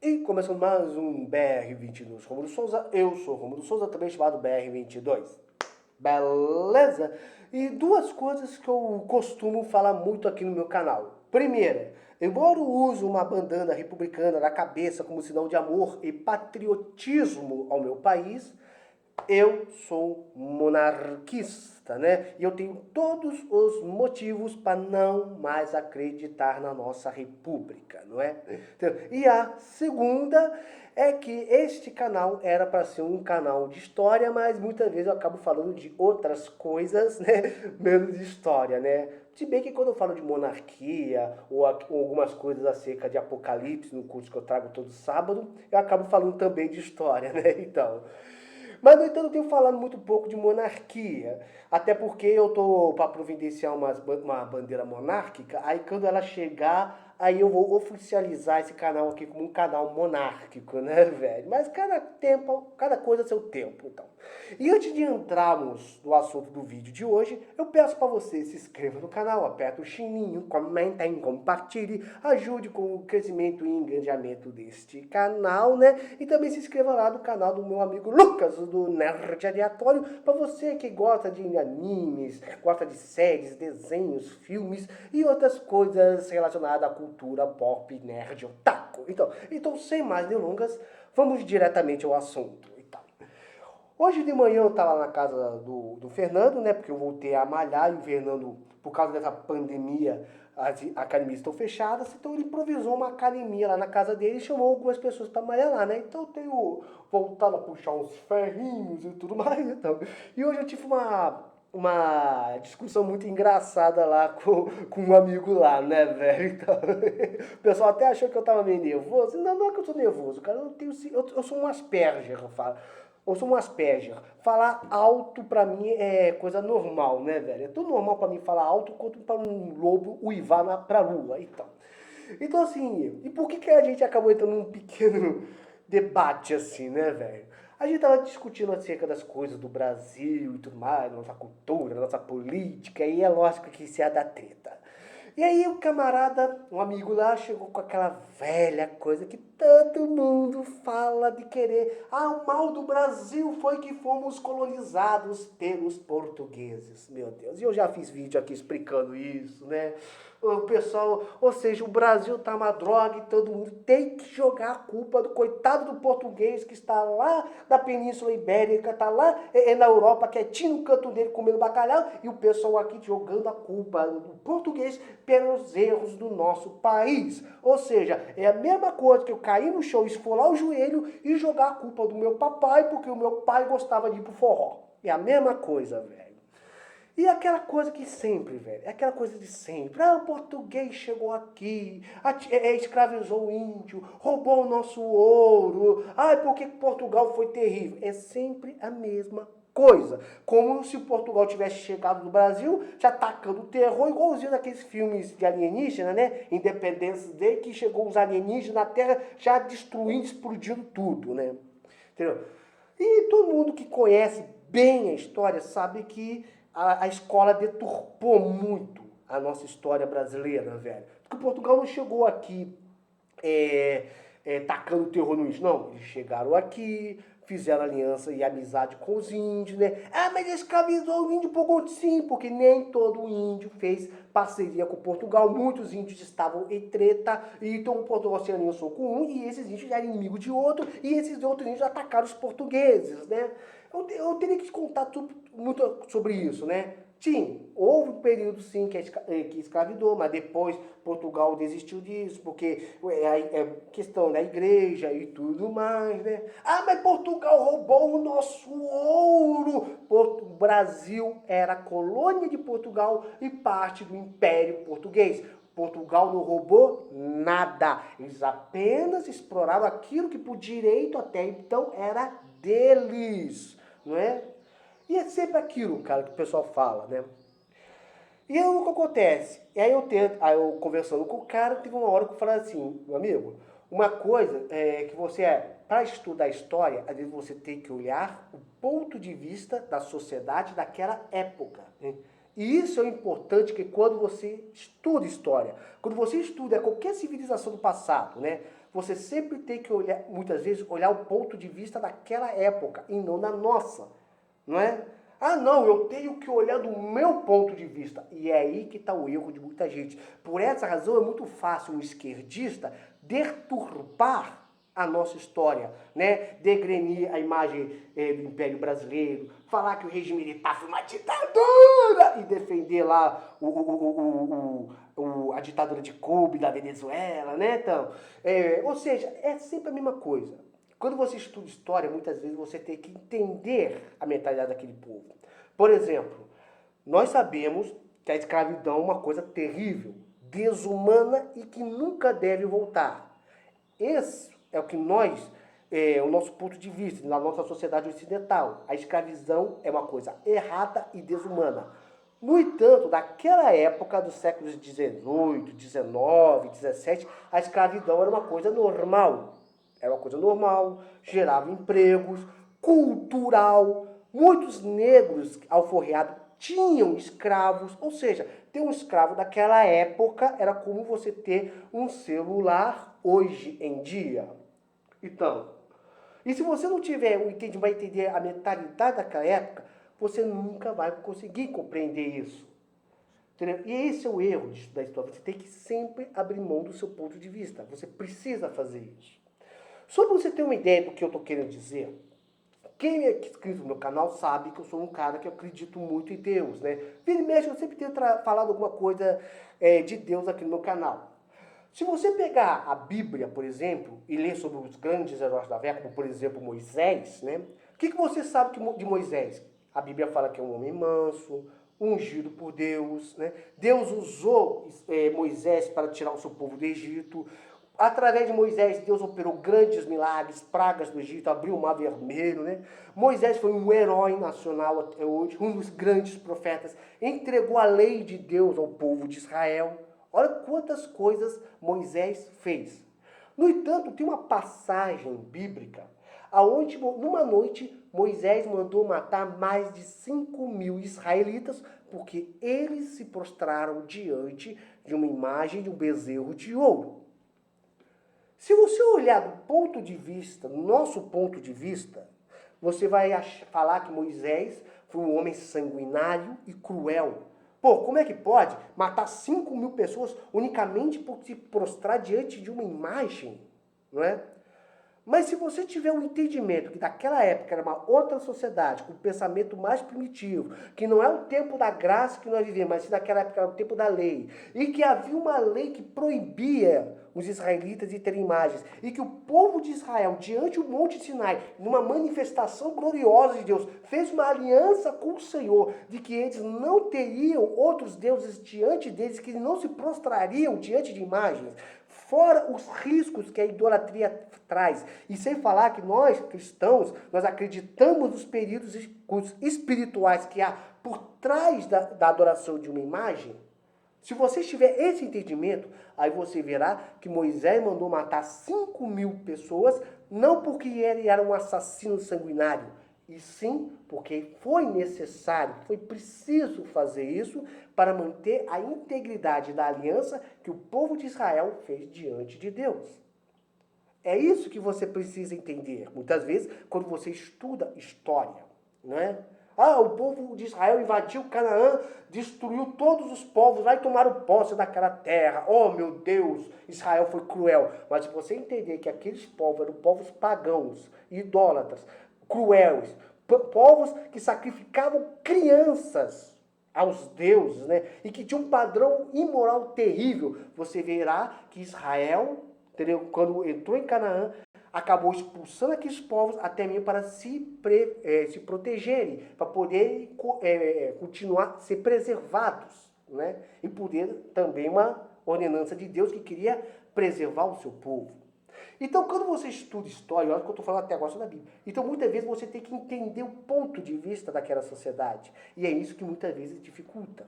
E começando mais um BR-20 News Romulo Souza, eu sou Romulo Souza, também chamado BR-22. Beleza? E duas coisas que eu costumo falar muito aqui no meu canal. Primeira, embora eu use uma bandana republicana na cabeça como sinal de amor e patriotismo ao meu país, eu sou monarquista, né? E eu tenho todos os motivos para não mais acreditar na nossa república, não é? E a segunda é que este canal era para ser um canal de história, mas muitas vezes eu acabo falando de outras coisas, né? Menos de história, né? Se bem que quando eu falo de monarquia ou algumas coisas acerca de apocalipse no curso que eu trago todo sábado, eu acabo falando também de história, né? Então... Mas, no entanto, eu tenho falado muito pouco de monarquia. Até porque eu tô para providenciar uma bandeira monárquica. Aí, quando ela chegar, aí eu vou oficializar esse canal aqui como um canal monárquico, né, velho? Mas cada tempo, cada coisa a seu tempo, então. E antes de entrarmos no assunto do vídeo de hoje, eu peço para você se inscreva no canal, aperta o sininho, comenta e compartilhe, ajude com o crescimento e engajamento deste canal, né? E também se inscreva lá no canal do meu amigo Lucas, do Nerd Aleatório, para você que gosta de animes, gosta de séries, desenhos, filmes e outras coisas relacionadas à cultura pop, nerd, otaku. Então sem mais delongas, vamos diretamente ao assunto. Hoje de manhã eu estava na casa do Fernando, né? Porque eu voltei a malhar e o Fernando, por causa dessa pandemia, as academias estão fechadas, então ele improvisou uma academia lá na casa dele e chamou algumas pessoas para malhar lá, né? Então eu tenho voltado a puxar uns ferrinhos e tudo mais. Então. E hoje eu tive uma discussão muito engraçada lá com um amigo lá, né, velho? Então, o pessoal até achou que eu tava meio nervoso. Não, não é que eu sou nervoso, cara. Eu sou um Asperger, eu falo. Eu sou um Asperger. Falar alto pra mim é coisa normal, né, velho? É tão normal pra mim falar alto quanto pra um lobo uivar pra lua, então. Então, assim, e por que a gente acabou entrando num pequeno debate assim, né, velho? A gente tava discutindo acerca das coisas do Brasil e tudo mais, da nossa cultura, da nossa política, e é lógico que isso ia dar treta. E aí o camarada, um amigo lá, chegou com aquela velha coisa que todo mundo fala de querer. Ah, o mal do Brasil foi que fomos colonizados pelos portugueses. Meu Deus, e eu já fiz vídeo aqui explicando isso, né? O pessoal, ou seja, o Brasil tá uma droga e todo mundo tem que jogar a culpa do coitado do português que está lá na Península Ibérica, tá lá na Europa, quietinho no canto dele comendo bacalhau, e o pessoal aqui jogando a culpa do português pelos erros do nosso país. Ou seja, é a mesma coisa que eu cair no chão, esfolar o joelho e jogar a culpa do meu papai, porque o meu pai gostava de ir pro forró. É a mesma coisa, velho. E aquela coisa que sempre, velho, é aquela coisa de sempre. Ah, o português chegou aqui, escravizou o índio, roubou o nosso ouro. Ah, porque Portugal foi terrível. É sempre a mesma coisa. Como se Portugal tivesse chegado no Brasil, já atacando o terror, igualzinho naqueles filmes de alienígena, né? Independência Day, que chegou os alienígenas na Terra já destruindo, explodindo tudo, né? Entendeu? E todo mundo que conhece bem a história sabe que a escola deturpou muito a nossa história brasileira, velho. Porque Portugal não chegou aqui tacando terror no índio, não. Eles chegaram aqui, fizeram aliança e amizade com os índios, né? Ah, mas escravizou o índio por sim, porque nem todo índio fez parceria com Portugal. Muitos índios estavam em treta, e então Portugal se aliançou com um, e esses índios eram inimigos de outro, e esses outros índios atacaram os portugueses, né? Eu teria que te contar tudo, muito sobre isso, né? Sim, houve um período sim que escravidou, mas depois Portugal desistiu disso, porque é questão da igreja e tudo mais, né? Ah, mas Portugal roubou o nosso ouro! O Brasil era colônia de Portugal e parte do Império Português. Portugal não roubou nada, eles apenas exploraram aquilo que por direito até então era deles, não é? E é sempre aquilo, cara, que o pessoal fala, né? E aí o que acontece? E aí eu conversando com o cara, teve uma hora que eu falei assim, meu amigo, uma coisa é que para estudar história, às vezes você tem que olhar o ponto de vista da sociedade daquela época, né? E isso é importante que quando você estuda história, quando você estuda qualquer civilização do passado, né? você sempre tem que olhar, muitas vezes, olhar o ponto de vista daquela época e não da nossa, não é? Ah, não, eu tenho que olhar do meu ponto de vista. E é aí que está o erro de muita gente. Por essa razão é muito fácil um esquerdista deturpar a nossa história, né? Degrenir a imagem do Império Brasileiro, falar que o regime militar foi uma ditadura e defender lá a ditadura de Cuba e da Venezuela, né? Então, ou seja, é sempre a mesma coisa. Quando você estuda história, muitas vezes você tem que entender a mentalidade daquele povo. Por exemplo, nós sabemos que a escravidão é uma coisa terrível, desumana e que nunca deve voltar. Esse é o que o nosso ponto de vista, na nossa sociedade ocidental. A escravidão é uma coisa errada e desumana. No entanto, naquela época dos séculos XVIII, XIX, XVII, a escravidão era uma coisa normal. Era uma coisa normal, gerava empregos, cultural. Muitos negros alforreados tinham escravos, ou seja, ter um escravo daquela época era como você ter um celular hoje em dia. Então, e se você não tiver vai entender a mentalidade daquela época, você nunca vai conseguir compreender isso. Entendeu? E esse é o erro da história. Você tem que sempre abrir mão do seu ponto de vista. Você precisa fazer isso. Só para você ter uma ideia do que eu estou querendo dizer, quem é inscrito no meu canal sabe que eu sou um cara que eu acredito muito em Deus, né? Vira e mexe, eu sempre tenho falado alguma coisa de Deus aqui no meu canal. Se você pegar a Bíblia, por exemplo, e ler sobre os grandes heróis da fé, como por exemplo Moisés, né? O que você sabe de Moisés? A Bíblia fala que é um homem manso, ungido por Deus, né? Deus usou Moisés para tirar o seu povo do Egito. Através de Moisés, Deus operou grandes milagres, pragas do Egito, abriu o mar vermelho, né? Moisés foi um herói nacional até hoje, um dos grandes profetas, entregou a lei de Deus ao povo de Israel. Olha quantas coisas Moisés fez. No entanto, tem uma passagem bíblica, onde numa noite Moisés mandou matar mais de 5.000 israelitas, porque eles se prostraram diante de uma imagem de um bezerro de ouro. Se você olhar do ponto de vista, do nosso ponto de vista, você vai falar que Moisés foi um homem sanguinário e cruel. Pô, como é que pode matar 5.000 pessoas unicamente por se prostrar diante de uma imagem? Não é? Mas se você tiver um entendimento que naquela época era uma outra sociedade, com um pensamento mais primitivo, que não é o tempo da graça que nós vivemos, mas naquela época era o tempo da lei, e que havia uma lei que proibia os israelitas de terem imagens, e que o povo de Israel, diante do Monte Sinai, numa manifestação gloriosa de Deus, fez uma aliança com o Senhor, de que eles não teriam outros deuses diante deles, que não se prostrariam diante de imagens, fora os riscos que a idolatria traz. E sem falar que nós, cristãos, nós acreditamos nos períodos espirituais que há por trás da adoração de uma imagem. Se você tiver esse entendimento, aí você verá que Moisés mandou matar 5.000 pessoas, não porque ele era um assassino sanguinário, e sim porque foi necessário, foi preciso fazer isso para manter a integridade da aliança que o povo de Israel fez diante de Deus. É isso que você precisa entender, muitas vezes, quando você estuda história, não é? Ah, o povo de Israel invadiu Canaã, destruiu todos os povos lá e tomaram posse daquela terra. Oh, meu Deus, Israel foi cruel. Mas se você entender que aqueles povos eram povos pagãos, idólatras, cruéis, povos que sacrificavam crianças aos deuses, né? E que tinham um padrão imoral terrível, você verá que Israel, entendeu? Quando entrou em Canaã, acabou expulsando aqueles povos até mesmo para se protegerem, para poderem continuar, ser preservados, né? E poder também uma ordenança de Deus que queria preservar o seu povo. Então, quando você estuda história, olha o que eu estou falando até agora sobre a Bíblia, então muitas vezes você tem que entender o ponto de vista daquela sociedade. E é isso que muitas vezes dificulta.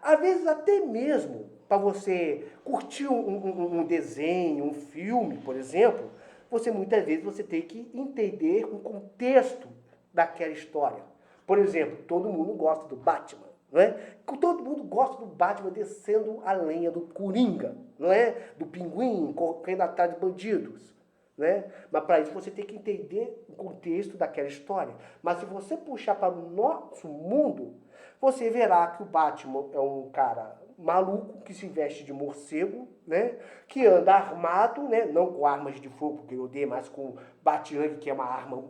Às vezes até mesmo para você curtir um desenho, um filme, por exemplo, muitas vezes você tem que entender o contexto daquela história. Por exemplo, todo mundo gosta do Batman, não é? Que todo mundo gosta do Batman descendo a lenha do Coringa, não é? Do Pinguim correndo atrás de bandidos, né? Mas para isso você tem que entender o contexto daquela história. Mas se você puxar para o nosso mundo, você verá que o Batman é um cara maluco que se veste de morcego, né? Que anda armado, né? Não com armas de fogo, porque eu odeio, mas com batirangue, que é uma arma,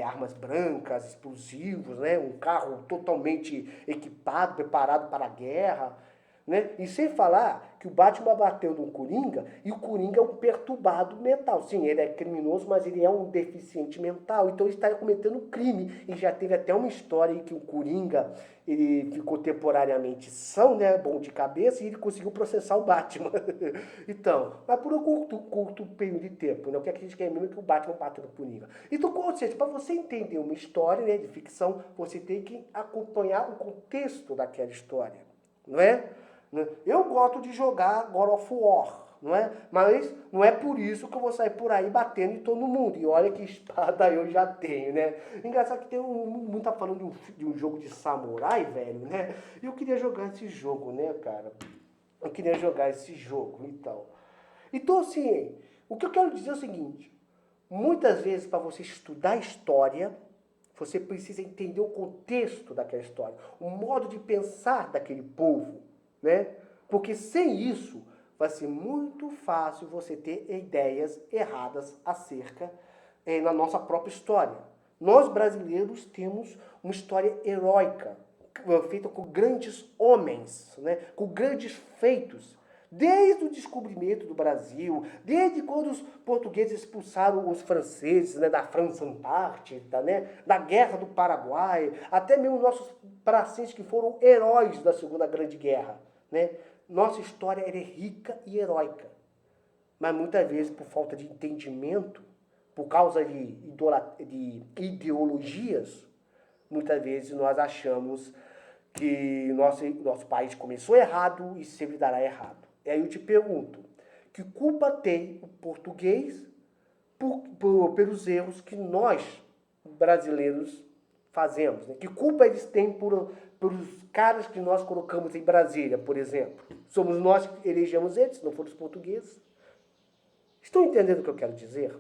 armas brancas, explosivos, né? Um carro totalmente equipado, preparado para a guerra, né? E sem falar que o Batman bateu no Coringa e o Coringa é um perturbado mental. Sim, ele é criminoso, mas ele é um deficiente mental. Então ele está cometendo crime. E já teve até uma história em que o Coringa ele ficou temporariamente são, né? Bom de cabeça, e ele conseguiu processar o Batman. Então, mas por um curto período de tempo, né? O que a gente quer mesmo é que o Batman bateu no Coringa. Então, ou seja, para você entender uma história, né, de ficção, você tem que acompanhar o contexto daquela história, não é? Eu gosto de jogar God of War, não é? Mas não é por isso que eu vou sair por aí batendo em todo mundo. E olha que espada eu já tenho, né? Engraçado que tem mundo tá falando de um jogo de samurai, velho, né? E eu queria jogar esse jogo, né, cara? Eu queria jogar esse jogo, então. Então, assim, o que eu quero dizer é o seguinte. Muitas vezes, para você estudar história, você precisa entender o contexto daquela história, o modo de pensar daquele povo, né? Porque sem isso, vai ser muito fácil você ter ideias erradas acerca na nossa própria história. Nós brasileiros temos uma história heróica, feita com grandes homens, né? Com grandes feitos. Desde o descobrimento do Brasil, desde quando os portugueses expulsaram os franceses, né, da França Antártida, né, da Guerra do Paraguai, até mesmo nossos pracinhos que foram heróis da Segunda Grande Guerra, né? Nossa história é rica e heróica, mas muitas vezes por falta de entendimento, por causa de ideologias, muitas vezes nós achamos que nosso país começou errado e sempre dará errado. E aí eu te pergunto, que culpa tem o português pelos erros que nós, brasileiros, fazemos? Né? Que culpa eles têm pelos caras que nós colocamos em Brasília, por exemplo? Somos nós que elegemos eles, não foram os portugueses. Estão entendendo o que eu quero dizer?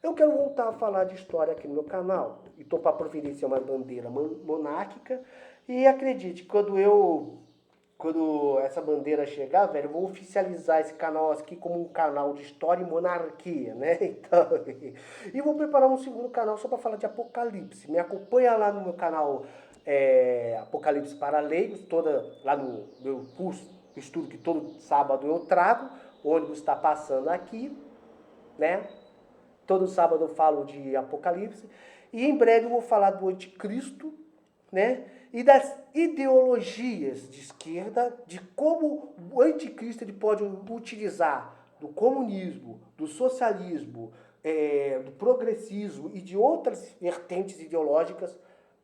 Eu quero voltar a falar de história aqui no meu canal. E estou para providenciar uma bandeira monárquica. E acredite, quando essa bandeira chegar, velho, eu vou oficializar esse canal aqui como um canal de história e monarquia, né? Então, e vou preparar um segundo canal só para falar de Apocalipse. Me acompanha lá no meu canal Apocalipse para Leigos, lá no meu curso, estudo que todo sábado eu trago. O ônibus está passando aqui, né? Todo sábado eu falo de Apocalipse. E em breve eu vou falar do anticristo, né? E das ideologias de esquerda, de como o anticristo ele pode utilizar do comunismo, do socialismo, do progressismo e de outras vertentes ideológicas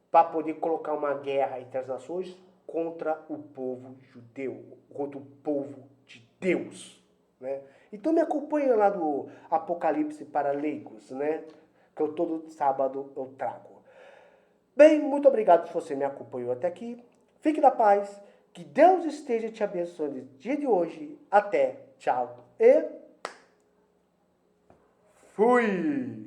para poder colocar uma guerra entre as nações contra o povo judeu, contra o povo de Deus, né? Então me acompanha lá do Apocalipse para Leigos, né? Que eu todo sábado eu trago. Bem, muito obrigado se você me acompanhou até aqui. Fique na paz. Que Deus esteja te abençoando no dia de hoje. Até. Tchau. E fui!